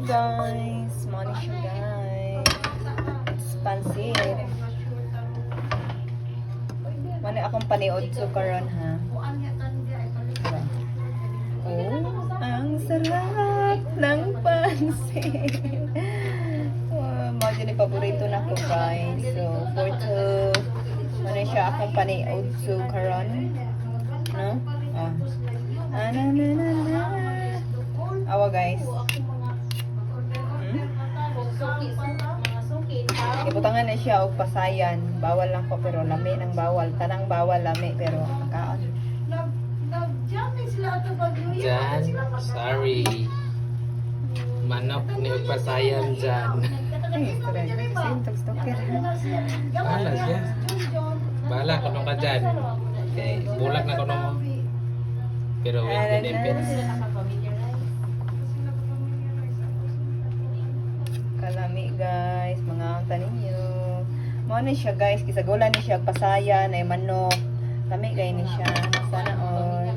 guys. Money siya guys. It's pansit. Mani akong paniod so karon ha. Oh, ang sarap ng pansit. Mga dyan paborito na ko guys. So, for to mani siya akong paniod so karon. No? Ah. Awa guys. Ibutangan na siya og pasayan. Bawal lang ko pero lami ng bawal. Tanang bawal lami pero kaon. Jan, sorry. Manok ni pasayan dyan. Ay, correct. Kasi stoker ha. Bahala siya. Bahala ko nung ka dyan. Okay, bulag na ko nung mo. Pero with benefits. Kalami guys, mga tanin nyo. Mao ni siya guys, kisagulan ni siya pasayan ay manok. Lami gay ni siya. Sana all.